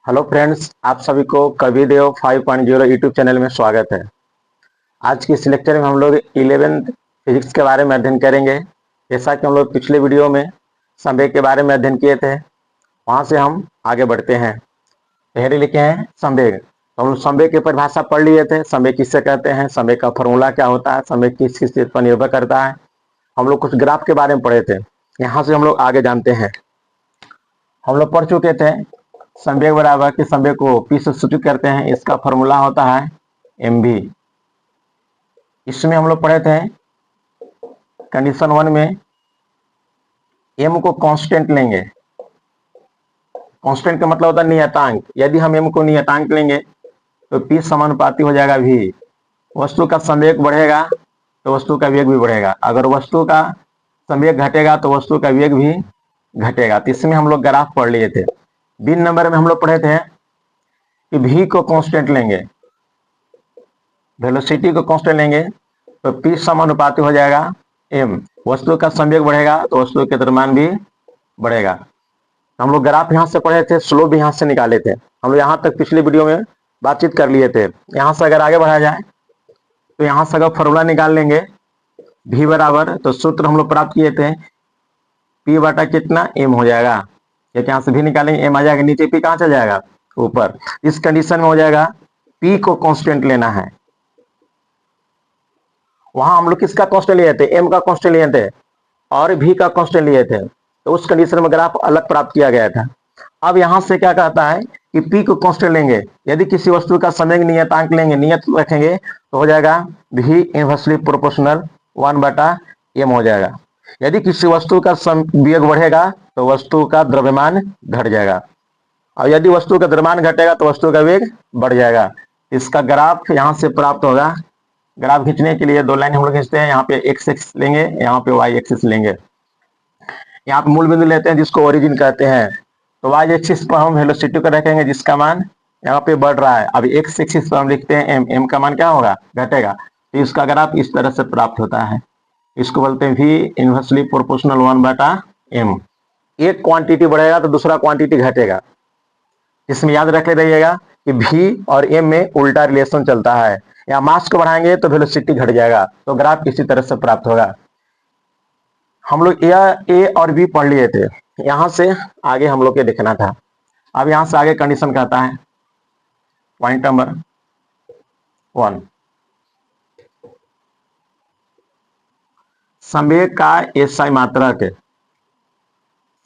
Hello friends, आप सभी को कवि देव 5.0 यूट्यूब चैनल में स्वागत है। आज की इस लेक्चर में हम लोग 11th फिजिक्स के बारे में अध्ययन करेंगे। जैसा कि हम लोग पिछले वीडियो में संवेग के बारे में अध्ययन किए थे, वहां से हम आगे बढ़ते हैं। पहले लिखे हैं संवेग। तो हम लोग संवेग की परिभाषा पढ़ लिए थे। संवेग किससे कहते हैं, संवेग का फॉर्मूला क्या होता है, संवेग किस किस चीज पर निर्भर करता है। हम लोग कुछ ग्राफ के बारे में पढ़े थे। यहाँ से हम लोग आगे जानते हैं। हम लोग पढ़ चुके थे संवेग बराबर कि संवेग को पी से सूचित करते हैं, इसका फॉर्मूला होता है mv। इसमें हम लोग पढ़े थे कंडीशन 1 में m को कांस्टेंट लेंगे। कांस्टेंट का मतलब होता है नियतांक। यदि हम m को नियतांक लेंगे तो p समानुपाती हो जाएगा v। वस्तु का संवेग बढ़ेगा तो वस्तु का वेग भी बढ़ेगा। अगर वस्तु का संवेग घटेगा तो वस्तु का वेग भी घटेगा। तो इसमें हम लोग ग्राफ पढ़ लिए थे। बी नंबर में हम लोग पढ़े थे कि v को कांस्टेंट लेंगे, वेलोसिटी को कांस्टेंट लेंगे तो p समानुपाती हो जाएगा m। वस्तु का संवेग बढ़ेगा तो वस्तु के द्रव्यमान भी बढ़ेगा। हम लोग ग्राफ यहाँ से पढ़े थे, स्लोप भी यहाँ से निकाले थे। हम लोग यहाँ तक पिछले वीडियो में बातचीत कर लिए थे। यहाँ से अगर आगे बढ़ा जाए तो यहाँ से अगर फॉर्मूला निकाल लेंगे v बराबर, तो सूत्र हम लोग प्राप्त किए थे p बटा कितना m हो जाएगा। यहाँ से भी निकालेंगे m आ जाएगा, नीचे p कहाँ चल जाएगा ऊपर। इस कंडीशन में हो जाएगा p को कांस्टेंट लेना है। वहां हम लोग किसका कांस्टेंट लिए थे, m का कांस्टेंट लिए थे और v का कांस्टेंट लिए थे। तो उस कंडीशन में ग्राफ अलग प्राप्त किया गया था। अब यहां से क्या कहता है कि p को कांस्टेंट लेंगे। यदि किसी वस्तु का संवेग नियतांक लेंगे, नियत रखेंगे, तो हो जाएगा v इनवर्सली प्रोपोर्शनल 1/m हो जाएगा। यदि किसी वस्तु का संवेग बढ़ेगा तो वस्तु का द्रव्यमान घट जाएगा, और यदि वस्तु का द्रव्यमान घटेगा तो वस्तु का वेग बढ़ जाएगा। इसका ग्राफ यहाँ से प्राप्त होगा। ग्राफ खींचने के लिए दो लाइन हम लोग खींचते हैं। यहाँ पे एक्स एक्सिस लेंगे, यहाँ पे वाई एक्सिस लेंगे। यहाँ पे मूल बिंदु लेते हैं जिसको ओरिजिन कहते हैं। तो वाई एक्सिस पर हम वेलोसिटी को रखेंगे जिसका मान यहाँ पे बढ़ रहा है। अब एक्स एक्सिस पर हम लिखते हैं एम, एम का मान क्या होगा, घटेगा। तो इसका ग्राफ इस तरह से प्राप्त होता है। इसको बोलते हैं वी इनवर्सली प्रोपोर्शनल 1/m। एक क्वांटिटी बढ़ेगा तो दूसरा क्वांटिटी घटेगा। इसमें याद रखे रहिएगा कि v और m में उल्टा रिलेशन चलता है। या मास को बढ़ाएंगे तो वेलोसिटी घट जाएगा। तो ग्राफ इसी तरह से प्राप्त होगा। हम लोग ए और बी पढ़ लिए थे। यहां से आगे हम लोग के देखना था। अब यहां से आगे कंडीशन कहता है पॉइंट नंबर 1, संवेग का एसआई मात्रक,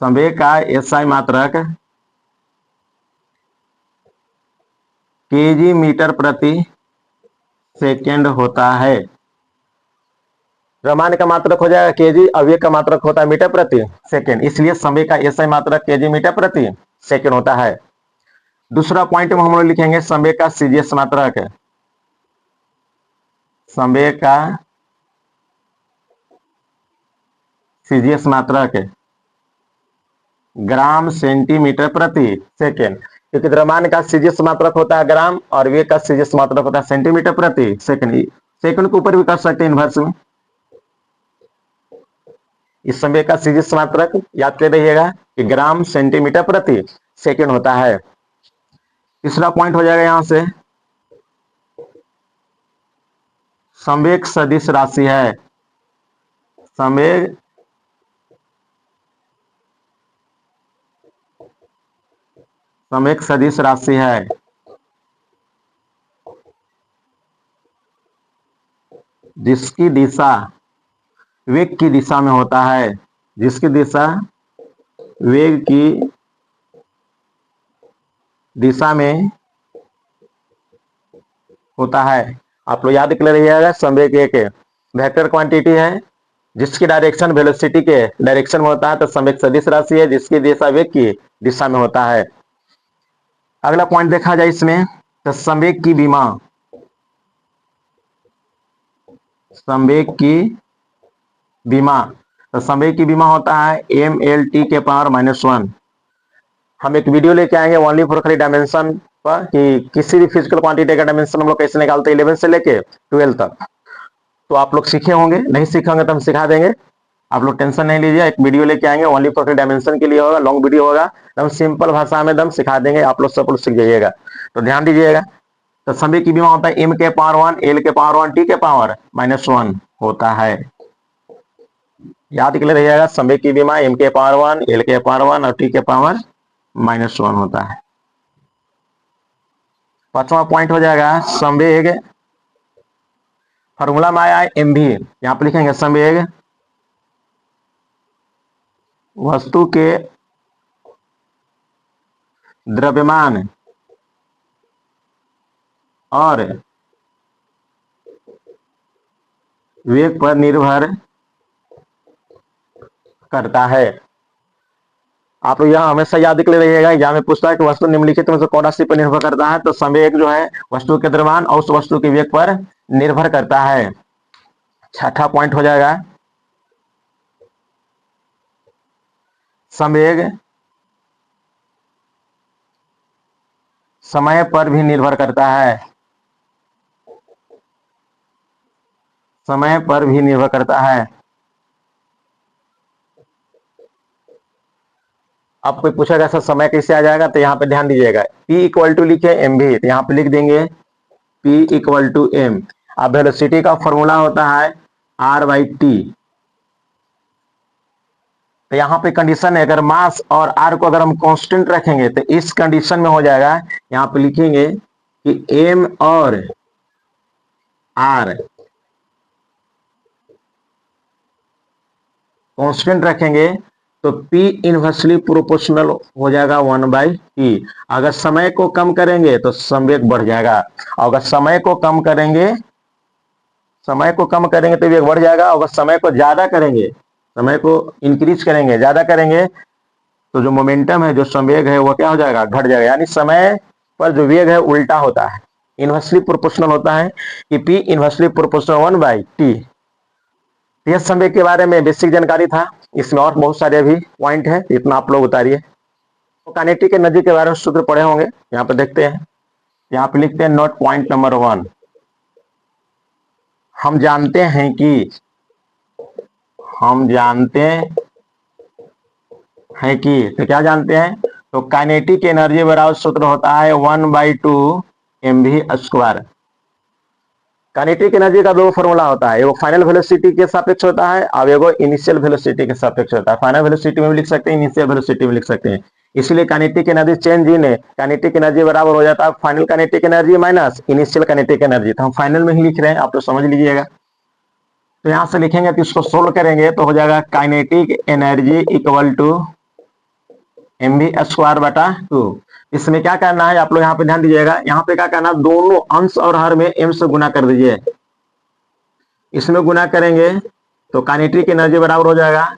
संवेग का एसआई मात्रक केजी मीटर प्रति सेकेंड होता है। द्रव्यमान का मात्रक हो जाएगा केजी, अवयव का मात्रक होता है मीटर प्रति सेकेंड, इसलिए संवेग का एसआई मात्रक केजी मीटर प्रति सेकेंड होता है। दूसरा पॉइंट में हम लोग लिखेंगे संवेग का सीजीएस मात्रक, संवेग का सीजीएस मात्रक ग्राम सेंटीमीटर प्रति सेकेंड, क्योंकि द्रव्यमान का सीजीएस मात्रक होता है ग्राम और वेग का सीजीएस मात्रक होता है सेंटीमीटर प्रति सेकेंड। सेकेंड के ऊपर भी कर सकते हैं इनवर्स में। इस संवेग का सीजीएस मात्रक याद कर रहिएगा कि ग्राम सेंटीमीटर प्रति सेकेंड होता है। तीसरा पॉइंट हो जाएगा यहां से संवेग सदिश राशि है, संवेग संवेग सदिश राशि है जिसकी दिशा वेग की दिशा में होता है, जिसकी दिशा वेग की दिशा में होता है। आप लोग याद कर रहिएगा संवेग एक वेक्टर क्वांटिटी है जिसकी डायरेक्शन वेलोसिटी के डायरेक्शन में होता है। तो संवेग सदिश राशि है जिसकी दिशा वेग की दिशा में होता है। अगला पॉइंट देखा जाए इसमें तो संवेग की विमा, संवेग की विमा, तो संवेग की विमा होता है mlt के पावर -1। हम एक वीडियो लेके आएंगे ओनली फॉर खाली डायमेंशन पर कि किसी भी फिजिकल क्वांटिटी का डायमेंशन हम लोग कैसे निकालते हैं 11 से लेके 12 तक। तो आप लोग सीखे होंगे, नहीं सीखे होंगे तो हम सिखा देंगे। आप लोग टेंशन नहीं लीजिए, एक वीडियो लेके आएंगे ओनली फॉर डायमेंशन के लिए होगा, लॉन्ग वीडियो होगा, एकदम सिंपल भाषा में एकदम सिखा देंगे, आप लोग सब लोग सीख जाइएगा। तो ध्यान दीजिएगा। तो समय की विमा होता है m के पावर 1 l के पावर 1 t के पावर -1 होता है। याद के लिए रहिएगा, समय की विमा m के पावर 1 l के पावर 1 और t के पावर -1 होता है। पांचवा पॉइंट हो जाएगा संवेग। फॉर्मूला में आया है mv, यहां पर लिखेंगे संवेग वस्तु के द्रव्यमान और वेग पर निर्भर करता है। आप लोग यह हमेशा याद कर रहिएगा, एग्जाम में पूछता है कि वस्तु निम्नलिखित में से कौन राशि पर निर्भर करता है, तो संवेग जो है वस्तु के द्रव्यमान और उस वस्तु के वेग पर निर्भर करता है। छठा पॉइंट हो जाएगा संवेग समय पर भी निर्भर करता है। समय पर भी निर्भर करता है। अब कोई पूछेगा सर समय कैसे आ जाएगा, तो यहाँ पे ध्यान दीजिएगा, P इक्वल टू लिखे mv, तो यहाँ पे लिख देंगे P इक्वल टू m। अब वेलोसिटी का फॉर्मूला होता है r/t। तो यहाँ पे कंडीशन है, अगर मास और r को अगर हम कांस्टेंट रखेंगे तो इस कंडीशन में हो जाएगा, यहाँ पे लिखेंगे कि m और r कांस्टेंट रखेंगे तो P इनवर्सली प्रोपोर्शनल हो जाएगा 1/t। अगर समय को कम करेंगे तो संवेग बढ़ जाएगा, अगर समय को कम करेंगे तो वेग बढ़ जाएगा, अगर समय को ज्यादा करेंगे, समय को इंक्रीज करेंगे, ज्यादा करेंगे, तो जो मोमेंटम है, जो संवेग है, वो क्या हो जाएगा, घट जाएगा। यानी समय पर जो वेग है उल्टा होता है, इनवर्सली प्रोपोर्शनल होता है कि P इनवर्सली प्रोपोर्शनल 1/t। यह संवेग के बारे में बेसिक जानकारी था, इसमें और बहुत सारे अभी पॉइंट है, इतना आप लोग उतारिए। तो काइनेटिक एनर्जी के बारे में सूत्र पढ़े होंगे, यहाँ पे देखते हैं, यहाँ पे लिखते हैं नोट पॉइंट नंबर 1। हम जानते हैं तो क्या जानते हैं, तो काइनेटिक एनर्जी बराबर सूत्र होता है 1/2 mv²। काइनेटिक एनर्जी का दो फॉर्मूला होता है, एगो फाइनल वेलोसिटी के सापेक्ष होता है और एगो इनिशियल वेलोसिटी के सापेक्ष होता है। फाइनल वेलोसिटी में भी लिख सकते हैं, इनिशियल वेलोसिटी में लिख सकते हैं। इसलिए kinetic energy change in kinetic energy बराबर हो जाता है final kinetic energy minus initial kinetic energy. तो हम फाइनल में ही लिख रहे हैं, आप तो समझ लीजिएगा। तो यहां से लिखेंगे तो इसको सोल्व करेंगे तो हो जाएगा kinetic energy equal to mv²/2। इसमें क्या करना है, आप लोग यहाँ पे ध्यान दीजिएगा, यहाँ पे क्या करना, दोनों अंश और हर में m से गुना कर दीजिए। इसमें गुना करेंगे तो काइनेटिक एनर्जी बराबर हो जाएगा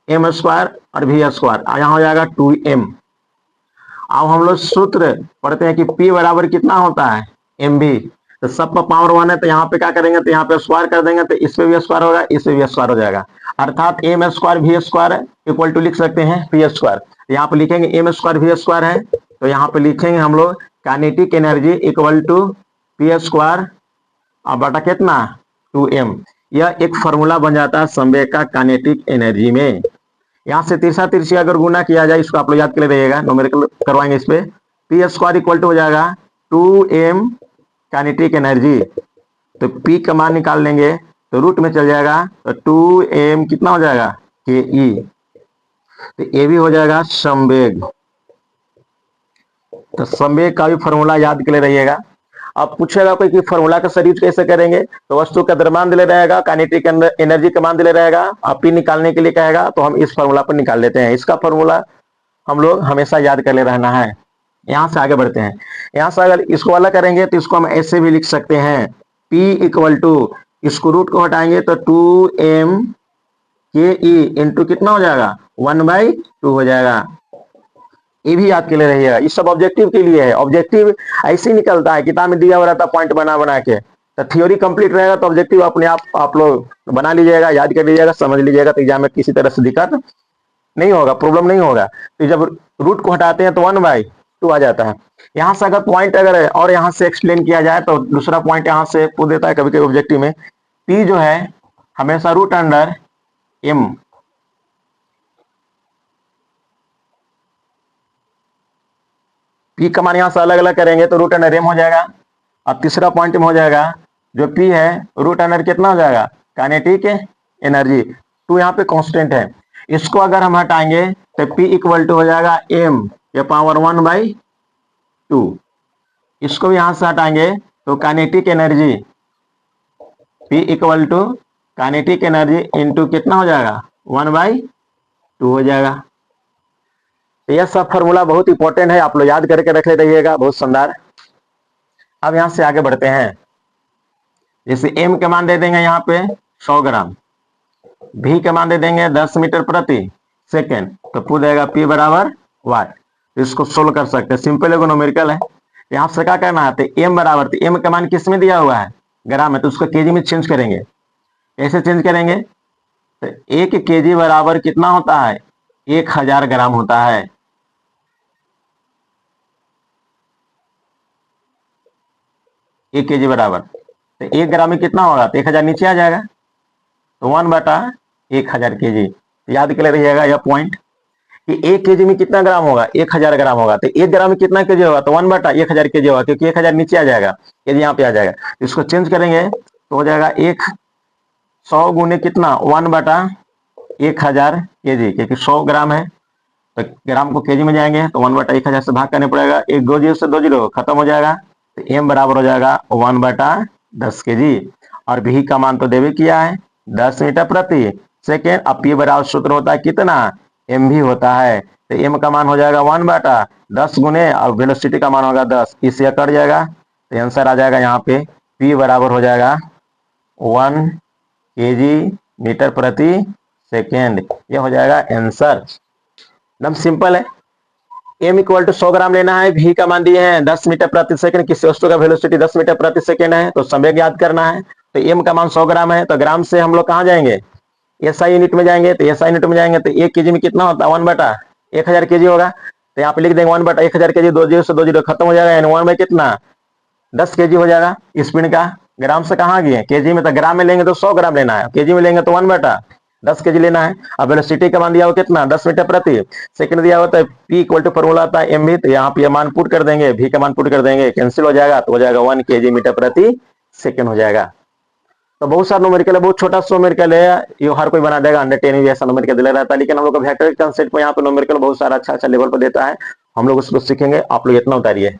m² और v², यहाँ हो जाएगा 2m। अब हम लोग सूत्र पढ़ते हैं कि P बराबर कितना होता है, mv। तो सब पर पावर 1 है, तो यहाँ पे क्या करेंगे, तो यहाँ पे स्क्वायर कर देंगे, तो इस पे भी स्क्वायर होगा, इस पे भी स्क्वायर हो जाएगा, अर्थात m² v² इक्वल टू लिख सकते हैं p²। यहाँ पे लिखेंगे m² v² है, तो यहाँ पे लिखेंगे हम लोग kinetic energy equal to p² और बटा कितना 2m। यह एक फॉर्मूला बन जाता है संवेग का काइनेटिक एनर्जी में। यहाँ से तिरछी अगर गुना किया जाए, इसको आप लोग याद कर रहिएगा, न्यूमेरिकल करवाएंगे इस पे, p² इक्वल टू हो जाएगा 2m काइनेटिक एनर्जी। तो P का मान निकाल लेंगे तो रूट में चल जाएगा, तो 2m कितना हो जाएगा ke। तो ये भी हो जाएगा संवेग। तो संवेग का भी फॉर्मूला याद कर ले रहिएगा। अब पूछेगा कोई कि फॉर्मूला का सर यूज कैसे करेंगे, तो वस्तु का द्रव्यमान दिले रहेगा, काइनेटिक एनर्जी का मान दिले रहेगा, और P निकालने के लिए कहेगा, तो हम इस फॉर्मूला पर निकाल लेते हैं। इसका फॉर्मूला हम लोग हमेशा याद कर ले रहना है। यहां से आगे बढ़ते हैं, यहां से अगर इसको अलग करेंगे तो इसको हम ऐसे भी लिख सकते हैं, P इक्वल टू, इसको रूट को हटाएंगे तो 2m ke इंटू कितना हो जाएगा 1/2 हो जाएगा। ये भी याद के लिए रहिएगा, ये सब ऑब्जेक्टिव के लिए है। ऑब्जेक्टिव ऐसे ही निकलता है, किताब में दिया हुआ रहता पॉइंट बना के, तो थ्योरी कंप्लीट रहेगा तो ऑब्जेक्टिव अपने आप लोग बना लीजिएगा, याद कर लीजिएगा, समझ लीजिएगा, तो एग्जाम में किसी तरह से दिक्कत नहीं होगा, प्रॉब्लम नहीं होगा। तो जब रूट को हटाते हैं तो 1/2 आ जाता है। यहाँ से अगर पॉइंट अगर और यहाँ से एक्सप्लेन किया जाए तो दूसरा पॉइंट यहाँ से पूछ देता है कभी कभी ऑब्जेक्टिव में, P जो है हमेशा रूट अंडर एम, पी का मान यहां से अलग अलग करेंगे तो रूट अंडर एम हो जाएगा। और तीसरा पॉइंट में हो जाएगा जो पी है रूट अंडर कितना हो जाएगा काइनेटिक एनर्जी, टू यहाँ पे कांस्टेंट है। इसको अगर हम हटाएंगे तो पी इक्वल टू हो जाएगा एम के पावर 1/2। इसको भी यहां से हटाएंगे तो kinetic energy P equal to kinetic energy into कितना हो जाएगा 1/2 हो जाएगा। तो यह सब फॉर्मूला बहुत इंपॉर्टेंट है, आप लोग याद करके रखे रहिएगा, बहुत शानदार। अब यहां से आगे बढ़ते हैं। जैसे एम के मान दे देंगे यहाँ पे 100 ग्राम, भी के मान दे देंगे 10 मीटर प्रति सेकेंड, तो पूछ जाएगा पी बराबर वाट। तो इसको सोल्व कर सकते हैं, सिंपल एगो न्यूमेरिकल है। यहाँ से क्या करना है, तो एम बराबर, तो एम का मान किस में दिया हुआ है ग्राम में, तो उसको केजी में चेंज करेंगे। कैसे चेंज करेंगे, तो 1 केजी बराबर कितना होता है 1000 ग्राम होता है। एक केजी बराबर तो 1 ग्राम में कितना होगा, तो 1000 नीचे आ जाएगा, तो 1/1000 केजी। याद कर रहिएगा यह पॉइंट कि 1 केजी में कितना ग्राम होगा 1000 ग्राम होगा, तो 1 ग्राम में कितना केजी होगा, तो 1/1000 केजी होगा, क्योंकि 1000 नीचे आ जाएगा, केजी यहाँ पे आ जाएगा। इसको चेंज करेंगे तो हो जाएगा 100 गुने कितना 1/1000 केजी, क्योंकि 100 ग्राम है तो ग्राम को केजी में जाएंगे तो 1/1000 से भाग करने पड़ेगा, 1 2 0 से 2 0 खत्म हो जाएगा, तो एम बराबर हो जाएगा 1/10 केजी। और भी का मान तो देवे किया है 10 मीटर प्रति सेकेंड। अब पी बराबर सूत्र होता है कितना, एम भी होता है, तो एम का मान हो जाएगा 1/10 गुने और वेलोसिटी का मान होगा 10, इससे कट जाएगा, तो आंसर आ जाएगा यहाँ पे पी बराबर हो जाएगा 1 केजी मीटर प्रति सेकेंड। यह हो जाएगा आंसर, एकदम सिंपल है। एम इक्वल टू 100 ग्राम लेना है, भी का मान दिए हैं 10 मीटर प्रति सेकंड, किसी वस्तु का वेलोसिटी 10 मीटर प्रति सेकंड है, तो संवेग याद करना है। तो एम का मान 100 ग्राम है, तो ग्राम से हम लोग कहाँ जाएंगे एसआई यूनिट में जाएंगे, तो एसआई यूनिट में जाएंगे तो 1 केजी में कितना होता है 1/1000 केजी होगा, तो यहाँ पे लिख देंगे 1/1000 केजी, 2 0 से 2 0 खत्म हो जाएगा, यानी 1 में कितना 10 केजी हो जाएगा स्पिन का। ग्राम से कहाँ गए केजी में, तो ग्राम में लेंगे तो 100 ग्राम लेना है, केजी में लेंगे तो 1/10 केजी लेना है। अब वेलोसिटी का मान दिया हो कितना 10 मीटर प्रति सेकंड दिया होता है, पी इक्वल टू फॉर्मूला आता है एम भी, तो यहाँ पे मान पुट कर देंगे, भी का मान पुट कर देंगे, कैंसिल हो जाएगा, तो हो जाएगा 1 केजी मीटर प्रति सेकंड हो जाएगा। तो बहुत सारा न्यूमेरिकल है, बहुत छोटा सा न्यूमेरिकल है, ये हर कोई बना देगा, अंडरटेनिंग जैसा न्यूमेरिकल दिला रहता है, लेकिन हम लोग का वेक्टर कंसेप्ट में यहाँ पे न्यूमेरिकल बहुत सारा अच्छा अच्छा लेवल पर देता है, हम लोग उसको सीखेंगे, आप लोग इतना उतारिए।